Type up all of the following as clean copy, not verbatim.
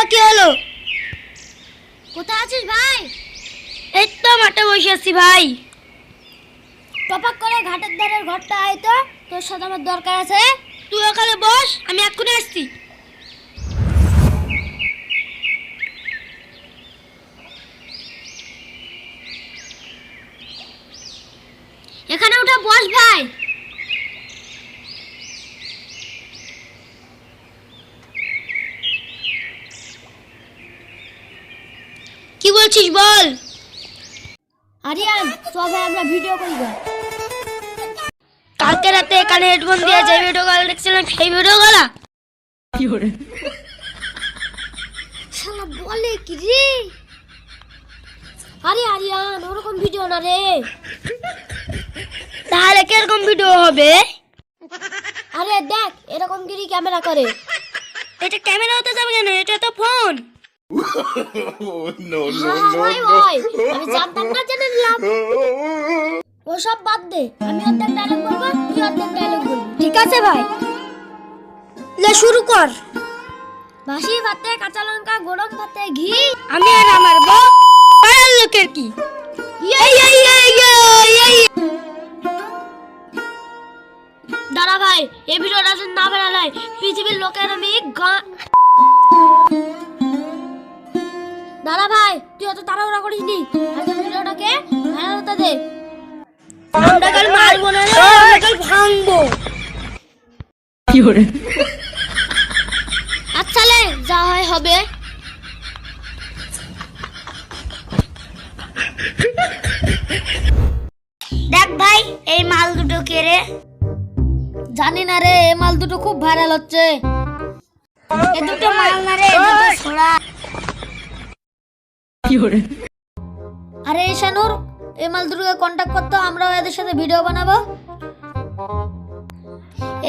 বাবা কি হলো? কোথায় আছিস ভাই? এই তো মাঠে বসে আছি ভাই। টপাক করে ঘাটের ধারের ঘরটা আয় তো, তোর সাথে আমার দরকার আছে। তুই ওখানে বস, আমি এক্ষুনি আসছি। এখানে উঠে বস ভাই। কি বলছিস বল। আরিয়ান চল ভাই আমরা ভিডিও করি গা। কালকে রাতে এখানে হেডফোন দিয়ে যে ভিডিও কল দেখছিলাম সেই ভিডিও কলা। কি করে? শালা বলে কি রে? আরে আরিয়ান ওরকম ভিডিও না রে। তাহলে কিরকম ভিডিও হবে? আরে দেখ এরকম গিরি ক্যামেরা করে। এটা ক্যামেরা হতে যাবে কেন? এটা তো ফোন। ভাই আমি জানতাম না, জেনে নিলাম। ওসব বাদ দে, আমি অর্ধেক ডায়লগ বলবো, তুই অর্ধেক ডায়লগ বলবি। ঠিক আছে ভাই, লে শুরু কর। বাসি ভাতে কাঁচা লঙ্কা, গরম ভাতে ঘি। আমি আর আমার বউ পাড়ার লোকের কি? দাঁড়া ভাই, এই ভিডিওটা যদি না বেরালাই পৃথিবীর লোকের আমি দাঁড়া ভাই, তুই অত তাড়াহুড়া করিস নি, আগে ভিডিওটাকে ভাইরাল হতে দে। আমরা কাল মারবো না রে, আমরা কাল ভাঙবো। কি করে? আচ্ছা লে, যা হয় হবে। দেখ ভাই, এই মাল দুটো কে রে? জানি না রে, এই মাল দুটো খুব ভাইরাল হচ্ছে। এ দুটো মাল না রে, এ দুটো ছোড়া। কি করে? আরে শানুর, এই মাল দুটোকে কন্টাক্ট করতো, আমরাও এদের সাথে ভিডিও বানাবো।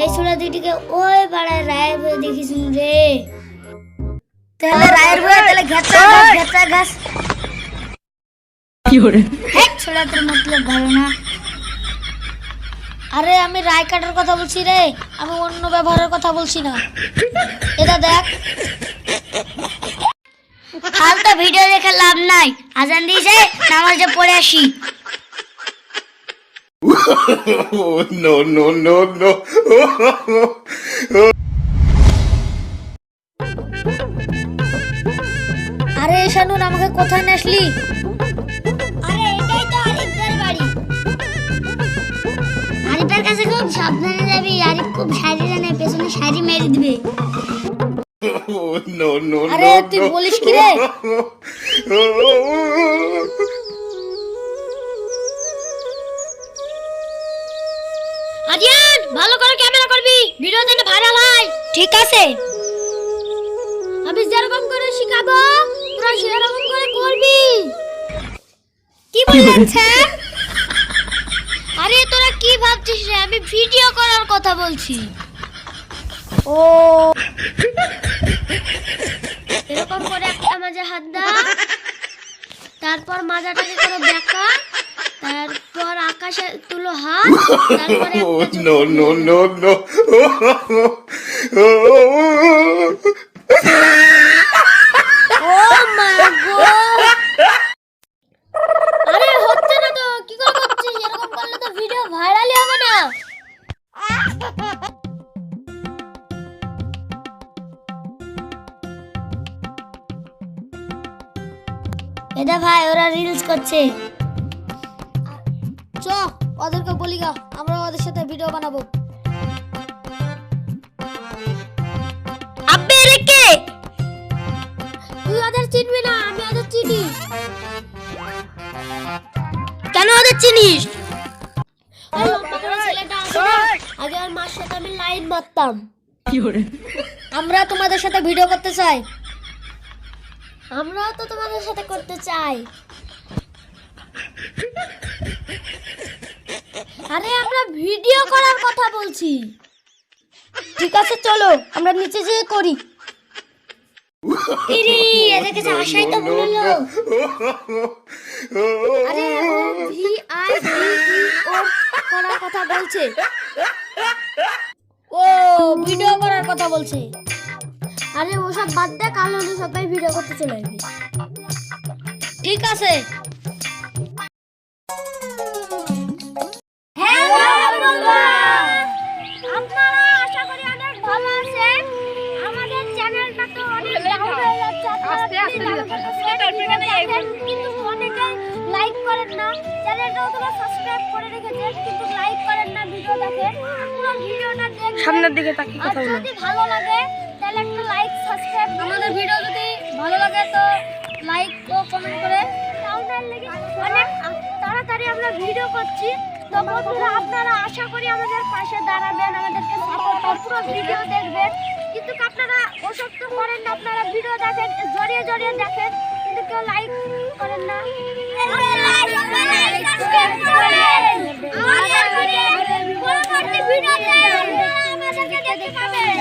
এই ছোড়া দুটিকে ওই পাড়ায় রায়ের বয়ে দেখিছিল রে। তাহলে রায়ের বয়ে তাহলে ঘেঁচা ঘাস। কি করে? এক ছোড়া তোর মতলব ভালো না। আরে আমি রায় কাটার কথা বলছি রে, আমি অন্য ব্যবহারের কথা বলছি না। এটা দেখ। ফালতু ভিডিও দেখে লাভ নাই, আজান দিয়েছে নামাজে পড়ে আসি। No, no, no, no. আরে শানুর, আমাকে কোথায় নাসলি? আরে এটাই তো আরিফের বাড়ি। আরিফের কাছে খুব সাবধানে যাবি, আরিফ খুব শাড়ি জানে, পেছনে শাড়ি মেরে দিবে। No, no, আরে no, তুই no. বলিস কি রে? আরিয়ান ভালো করে ক্যামেরা করবি, ভিডিও যেন ভাইরাল হয়। ঠিক আছে, আমি যেরকম করে শিখাবো তোরা সেরকম করে করবি। কি বলছে? আরে তোরা কি ভাবছিস রে, আমি ভিডিও করার কথা বলছি। ও এরকম করে একটা মাঝে হাত দাও, তারপর মাজাটাকে করো বেঁকা, তারপর আকাশে তুলো হাত, তারপরে একটা No, no, no, no. ও মা গো। আরে হচ্ছে না তো, কি করে করছিস? এরকম করলে তো ভিডিও ভাইরালই হবে না। এটা ভাই ওরা রিলস করছে। চ ওদেরকে বলি গা, আমরা ওদের সাথে ভিডিও বানাবো। আব্বে রেখে তুই ওদের চিনবি না, আমি ওদের চিনি। কেন ওদের চিনিস? ওই লম্বা করে ছেলেটা আছে না, আগে আর মার সাথে আমি লাইন মারতাম। কি করে? আমরা তোমাদের সাথে ভিডিও করতে চাই। আমরাও তো তোমাদের সাথে করতে চাই। আরে আমরা ভিডিও করার কথা বলছি। ঠিক আছে চলো আমরা নিচে যেয়ে করি। ইরি এদেরকে যে আশাই তো বললো। আরে ও VIDEO করার কথা বলছে। ও ভিডিও করার কথা বলছে। আরে ওসব বাদ দে, কাল হলে সবাই ভিডিও করতে চলে আসবি। ঠিক আছে। আপনারা আশা করি অনেক ভালো আছেন। আমাদের চ্যানেলটা তো অনেক ডাউন হয়ে যাচ্ছে, কিন্তু অনেকে লাইক করেন না। চ্যানেলটাও তোমরা সাবস্ক্রাইব করে রেখেছেন কিন্তু লাইক করেন না, ভিডিও দেখেন। পুরো ভিডিওটা দেখবেন, সামনের দিকে তাকিয়ে আর কথা বলো। যদি ভালো লাগে তাহলে একটা লাইক সাবস্ক্রাইব, আমাদের ভিডিও যদি ভালো লাগে তো লাইক ও কমেন্ট করে সাউন্ডের লেগে অনেক তাড়াতাড়ি আমরা ভিডিও করছি। তো বন্ধুরা আপনারা আশা করি আমাদের পাশে দাঁড়াবেন, আমাদেরকে সাপোর্ট পুরো ভিডিও দেখবেন। কিন্তু আপনারা ওসব তো করেন না, আপনারা ভিডিও দেখেন, জড়িয়ে জড়িয়ে দেখেন কিন্তু কেউ লাইক করেন না। আমাদের পরবর্তী ভিডিওতে আমাদেরকে দেখতে পাবেন।